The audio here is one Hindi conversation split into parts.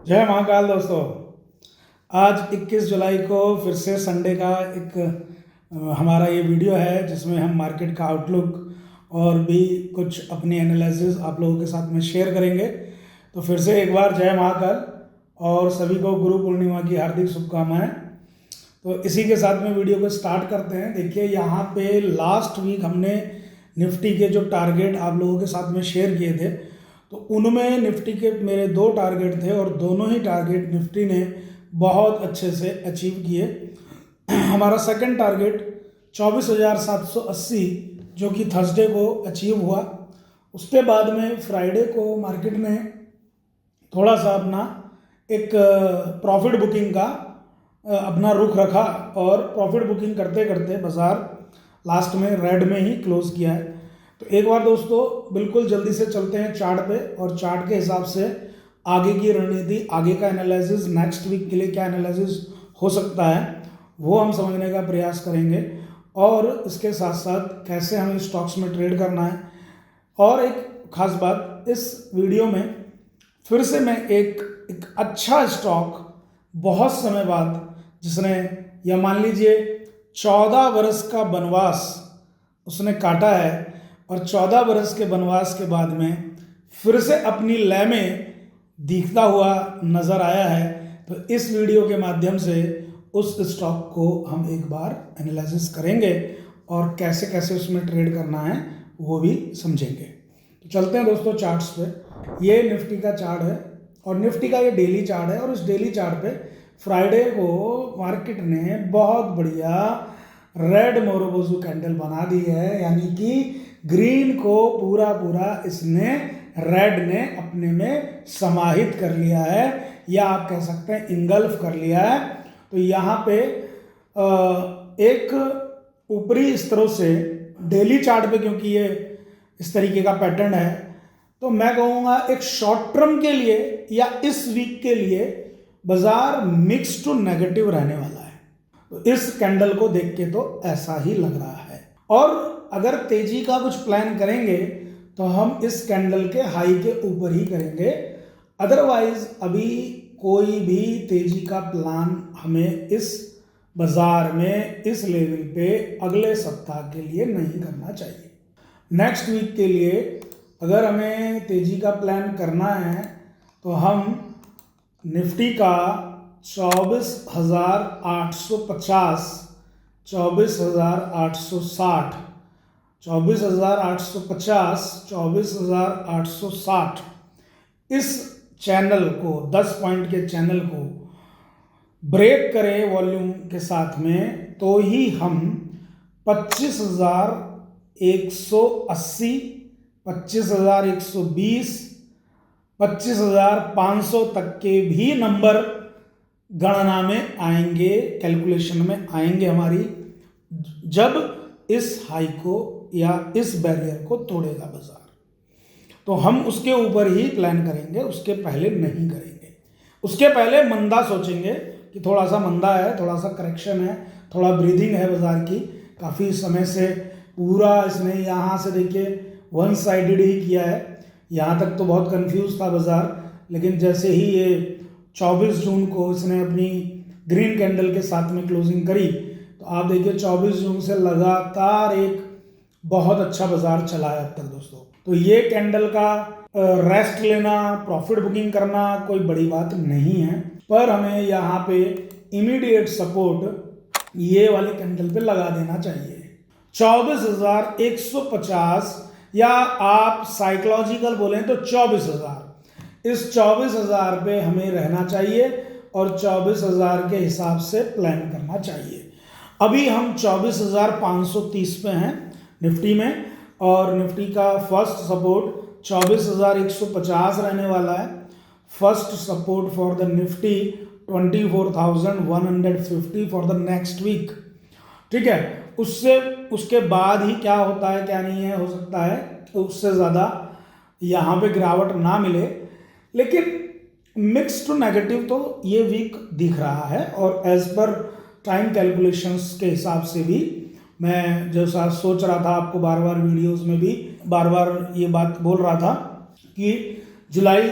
जय महाकाल दोस्तों। आज 21 जुलाई को फिर से संडे का एक हमारा ये वीडियो है जिसमें हम मार्केट का आउटलुक और भी कुछ अपनी एनालिसिस आप लोगों के साथ में शेयर करेंगे। तो फिर से एक बार जय महाकाल और सभी को गुरु पूर्णिमा की हार्दिक शुभकामनाएं। तो इसी के साथ में वीडियो को स्टार्ट करते हैं। देखिए यहाँ पे लास्ट वीक हमने निफ्टी के जो टारगेट आप लोगों के साथ में शेयर किए थे, तो उनमें निफ्टी के मेरे 2 टारगेट थे और दोनों ही टारगेट निफ्टी ने बहुत अच्छे से अचीव किए। हमारा सेकंड टारगेट 24,780 जो कि थर्सडे को अचीव हुआ। उसके बाद में फ्राइडे को मार्केट ने थोड़ा सा अपना एक प्रॉफिट बुकिंग का अपना रुख रखा और प्रॉफिट बुकिंग करते करते बाज़ार लास्ट में रेड में ही क्लोज किया है। तो एक बार दोस्तों बिल्कुल जल्दी से चलते हैं चार्ट पे और चार्ट के हिसाब से आगे की रणनीति, आगे का एनालिसिस, नेक्स्ट वीक के लिए क्या एनालिसिस हो सकता है वो हम समझने का प्रयास करेंगे और इसके साथ साथ कैसे हमें स्टॉक्स में ट्रेड करना है। और एक खास बात, इस वीडियो में फिर से मैं एक अच्छा स्टॉक बहुत समय बाद, जिसने या मान लीजिए 14 वर्ष का वनवास उसने काटा है और 14 वर्ष के वनवास के बाद में फिर से अपनी लय में दिखता हुआ नज़र आया है। तो इस वीडियो के माध्यम से उस स्टॉक को हम एक बार एनालिसिस करेंगे और कैसे कैसे उसमें ट्रेड करना है वो भी समझेंगे। तो चलते हैं दोस्तों चार्ट्स पे। ये निफ्टी का चार्ट है और निफ्टी का ये डेली चार्ट है और उस डेली चार्ट पे फ्राइडे को मार्केट ने बहुत बढ़िया रेड मोरोबोजू कैंडल बना दी है, यानी कि ग्रीन को पूरा इसने रेड ने अपने में समाहित कर लिया है या आप कह सकते हैं इंगल्फ कर लिया है। तो यहाँ पे एक ऊपरी स्तरों से डेली चार्ट पे, क्योंकि ये इस तरीके का पैटर्न है, तो मैं कहूँगा एक शॉर्ट टर्म के लिए या इस वीक के लिए बाजार मिक्स टू नेगेटिव रहने वाला है। तो इस कैंडल को देख के तो ऐसा ही लग रहा है और अगर तेजी का कुछ प्लान करेंगे तो हम इस कैंडल के हाई के ऊपर ही करेंगे। अदरवाइज अभी कोई भी तेजी का प्लान हमें इस बाजार में इस लेवल पे अगले सप्ताह के लिए नहीं करना चाहिए। नेक्स्ट वीक के लिए अगर हमें तेजी का प्लान करना है तो हम निफ्टी का 24,850, 24,860, 24,850, 24,860 इस चैनल को, 10 पॉइंट के चैनल को ब्रेक करें वॉल्यूम के साथ में, तो ही हम 25,180, 25,120, 25,500 तक के भी नंबर गणना में आएंगे, कैलकुलेशन में आएंगे हमारी, जब इस हाई को या इस बैरियर को तोड़ेगा बाजार। तो हम उसके ऊपर ही प्लान करेंगे, उसके पहले नहीं करेंगे। उसके पहले मंदा सोचेंगे कि थोड़ा सा मंदा है, थोड़ा सा करेक्शन है, थोड़ा ब्रीदिंग है बाजार की। काफ़ी समय से पूरा इसने यहाँ से देखिए वन साइडेड ही किया है, यहाँ तक तो बहुत कंफ्यूज था बाजार, लेकिन जैसे ही ये 24 जून को इसने अपनी ग्रीन कैंडल के साथ में क्लोजिंग करी, तो आप देखिए 24 जून से लगातार एक बहुत अच्छा बाजार चला है अब तक दोस्तों। तो ये कैंडल का रेस्ट लेना, प्रॉफिट बुकिंग करना कोई बड़ी बात नहीं है, पर हमें यहाँ पे इमीडिएट सपोर्ट ये वाले कैंडल पे लगा देना चाहिए 24,150, या आप साइकोलॉजिकल बोलें तो 24,000। इस 24,000 पे हमें रहना चाहिए और 24,000 के हिसाब से प्लान करना चाहिए। अभी हम 24,530 पे हैं निफ्टी में और निफ्टी का फर्स्ट सपोर्ट 24,150 रहने वाला है। First support for the Nifty 24,150 for the next week, ठीक है। उसके बाद ही क्या होता है क्या नहीं है, हो सकता है उससे ज़्यादा यहाँ पे गिरावट ना मिले, लेकिन मिक्स टू नेगेटिव तो ये वीक दिख रहा है। और एज पर टाइम कैलकुलेशंस के हिसाब से भी मैं जैसा सोच रहा था, आपको बार बार वीडियोस में भी बार बार ये बात बोल रहा था कि जुलाई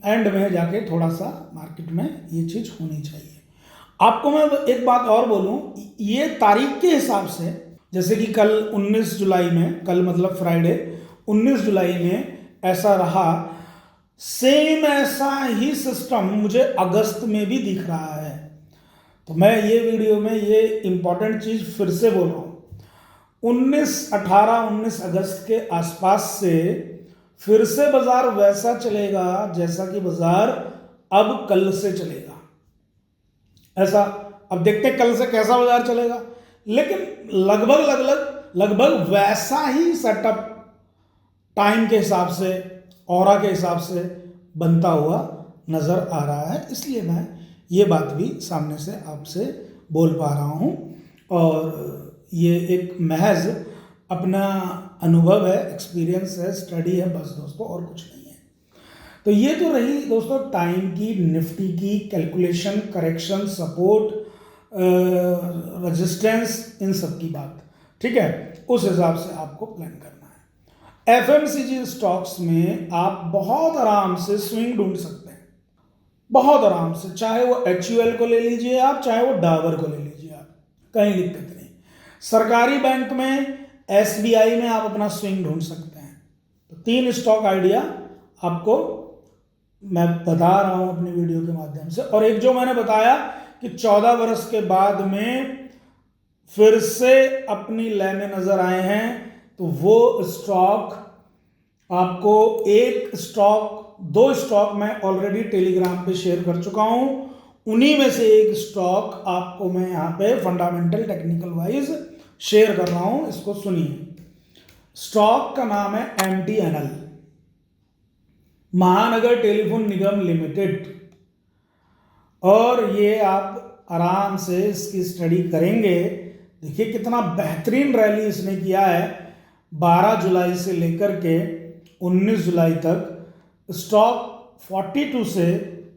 एंड में जाके थोड़ा सा मार्केट में ये चीज़ होनी चाहिए। आपको मैं एक बात और बोलूं, ये तारीख के हिसाब से, जैसे कि कल 19 जुलाई में, कल मतलब फ्राइडे 19 जुलाई में ऐसा रहा, सेम ऐसा ही सिस्टम मुझे अगस्त में भी दिख रहा है। तो मैं ये वीडियो में ये इंपॉर्टेंट चीज़ फिर से बोल रहा हूँ, 19 अगस्त के आसपास से फिर से बाजार वैसा चलेगा जैसा कि बाजार अब कल से चलेगा। ऐसा अब देखते हैं कल से कैसा बाजार चलेगा, लेकिन लगभग वैसा ही सेटअप टाइम के हिसाब से, ऑरा के हिसाब से बनता हुआ नजर आ रहा है। इसलिए मैं ये बात भी सामने से आपसे बोल पा रहा हूँ, और ये एक महज अपना अनुभव है, एक्सपीरियंस है, स्टडी है बस दोस्तों, और कुछ नहीं है। तो ये तो रही दोस्तों टाइम की, निफ्टी की कैलकुलेशन, करेक्शन, सपोर्ट, रेजिस्टेंस, इन सब की बात, ठीक है। उस हिसाब से आपको प्लान करना है। एफएमसीजी स्टॉक्स में आप बहुत आराम से स्विंग ढूंढ सकते हैं, बहुत आराम से, चाहे वो HUL को ले लीजिए आप, चाहे वो डाबर को ले लीजिए आप, कहीं दिक्कत नहीं। सरकारी बैंक में SBI में आप अपना स्विंग ढूंढ सकते हैं। तो 3 स्टॉक आइडिया आपको मैं बता रहा हूं अपनी वीडियो के माध्यम से। और एक जो मैंने बताया कि 14 वर्ष के बाद में फिर से अपनी लय में नजर आए हैं, तो वो स्टॉक आपको, एक स्टॉक, 2 स्टॉक मैं ऑलरेडी टेलीग्राम पे शेयर कर चुका हूं, उन्हीं में से एक स्टॉक आपको मैं यहां पे फंडामेंटल टेक्निकल वाइज शेयर कर रहा हूं। इसको सुनिए। स्टॉक का नाम है MTNL, महानगर टेलीफोन निगम लिमिटेड, और ये आप आराम से इसकी स्टडी करेंगे। देखिए कितना बेहतरीन रैली इसने किया है, 12 जुलाई से लेकर के 19 जुलाई तक स्टॉक 42 से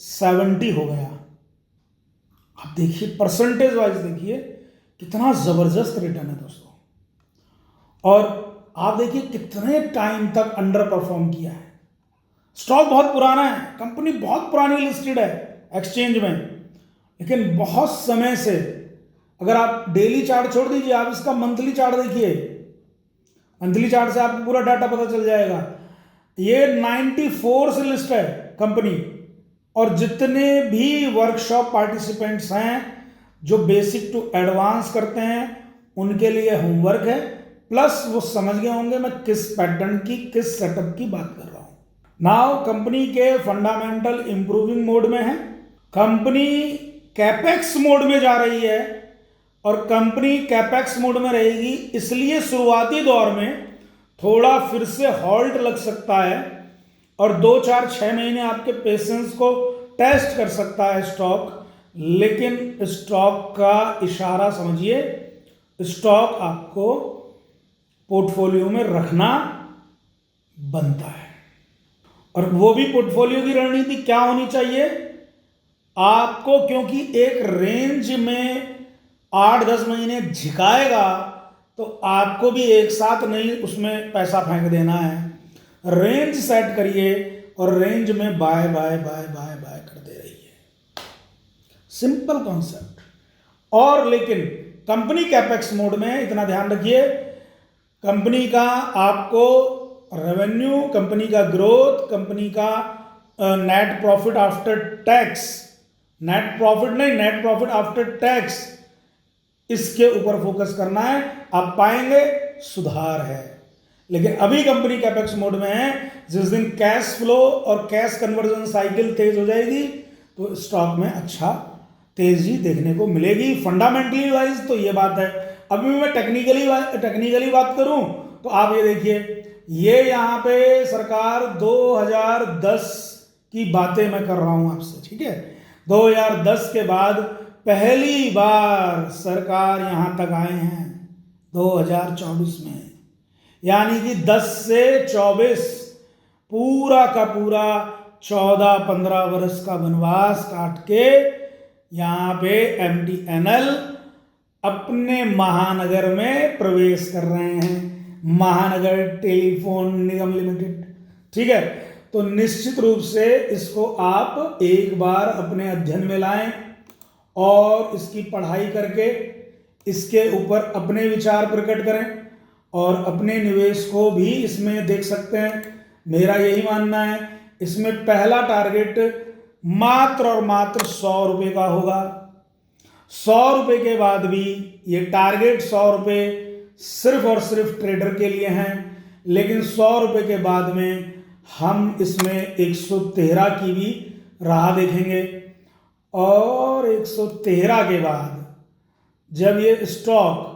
70 हो गया। आप देखिए परसेंटेज वाइज, देखिए कितना जबरदस्त रिटर्न है दोस्तों। और आप देखिए कितने टाइम तक अंडर परफॉर्म किया है। स्टॉक बहुत पुराना है, कंपनी बहुत पुरानी लिस्टेड है एक्सचेंज में, लेकिन बहुत समय से, अगर आप डेली चार्ट छोड़ दीजिए, आप इसका मंथली चार्ट देखिए, मंथली चार्ट से आपको पूरा डाटा पता चल जाएगा। ये 94 से लिस्ट है कंपनी, और जितने भी वर्कशॉप पार्टिसिपेंट्स हैं जो बेसिक टू एडवांस करते हैं, उनके लिए होमवर्क है, प्लस वो समझ गए होंगे मैं किस पैटर्न की, किस सेटअप की बात कर रहा हूं। नाउ कंपनी के फंडामेंटल इंप्रूविंग मोड में है, कंपनी कैपेक्स मोड में जा रही है, और कंपनी कैपेक्स मोड में रहेगी, इसलिए शुरुआती दौर में थोड़ा फिर से हॉल्ट लग सकता है, और 2, 4, 6 महीने आपके पेशेंस को टेस्ट कर सकता है स्टॉक। लेकिन स्टॉक का इशारा समझिए, स्टॉक आपको पोर्टफोलियो में रखना बनता है। और वो भी पोर्टफोलियो की रणनीति क्या होनी चाहिए आपको, क्योंकि एक रेंज में 8-10 महीने झिकाएगा, तो आपको भी एक साथ नहीं उसमें पैसा फेंक देना है। रेंज सेट करिए और रेंज में buy buy buy buy buy करते रहिए, सिंपल कॉन्सेप्ट। और लेकिन कंपनी कैपेक्स मोड में इतना ध्यान रखिए, कंपनी का आपको रेवेन्यू, कंपनी का ग्रोथ, कंपनी का net profit after tax, net profit नहीं, नेट प्रॉफिट आफ्टर टैक्स, इसके ऊपर फोकस करना है। आप पाएंगे सुधार है। लेकिन अभी कंपनी कैपेक्स मोड में है, जिस दिन कैश फ्लो और कैश कन्वर्जन साइकिल तेज हो जाएगी, तो स्टॉक में अच्छा तेजी देखने को मिलेगी। फंडामेंटली वाइज तो ये बात है। अभी मैं टेक्निकली बात करूं तो आप ये देखिए, ये यहां पे सरकार 2010 की बातें मैं कर रहा हूं आपसे, ठीक है। 2010 के बाद पहली बार सरकार यहां तक आए हैं 2024 में, यानी कि 10 से 24 पूरा का पूरा 14-15 वर्ष का वनवास काट के यहाँ पे MTNL अपने महानगर में प्रवेश कर रहे हैं, महानगर टेलीफोन निगम लिमिटेड, ठीक है। तो निश्चित रूप से इसको आप एक बार अपने अध्ययन में लाएं और इसकी पढ़ाई करके इसके ऊपर अपने विचार प्रकट करें और अपने निवेश को भी इसमें देख सकते हैं। मेरा यही मानना है, इसमें पहला टारगेट मात्र और मात्र 100 रुपये का होगा। 100 रुपये के बाद भी ये टारगेट 100 रुपये सिर्फ और सिर्फ ट्रेडर के लिए हैं, लेकिन 100 रुपये के बाद में हम इसमें 113 की भी राह देखेंगे और 113 के बाद जब ये स्टॉक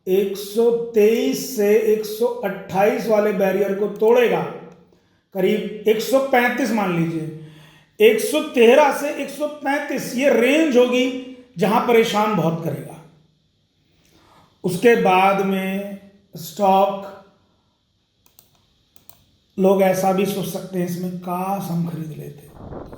123 से 128 वाले बैरियर को तोड़ेगा, करीब 135 मान लीजिए, 113 से 135 ये रेंज होगी जहां परेशान बहुत करेगा। उसके बाद में स्टॉक लोग ऐसा भी सोच सकते हैं इसमें काश हम खरीद लेते,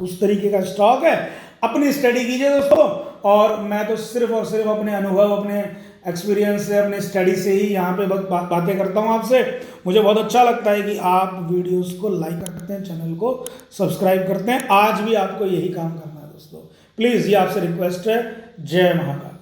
उस तरीके का स्टॉक है। अपनी स्टडी कीजिए दोस्तों, और मैं तो सिर्फ और सिर्फ अपने अनुभव, अपने एक्सपीरियंस से, अपने स्टडी से ही यहाँ पे बातें करता हूँ आपसे। मुझे बहुत अच्छा लगता है कि आप वीडियोस को लाइक करते हैं, चैनल को सब्सक्राइब करते हैं। आज भी आपको यही काम करना है दोस्तों, प्लीज़ ये आपसे रिक्वेस्ट है। जय महाकाल।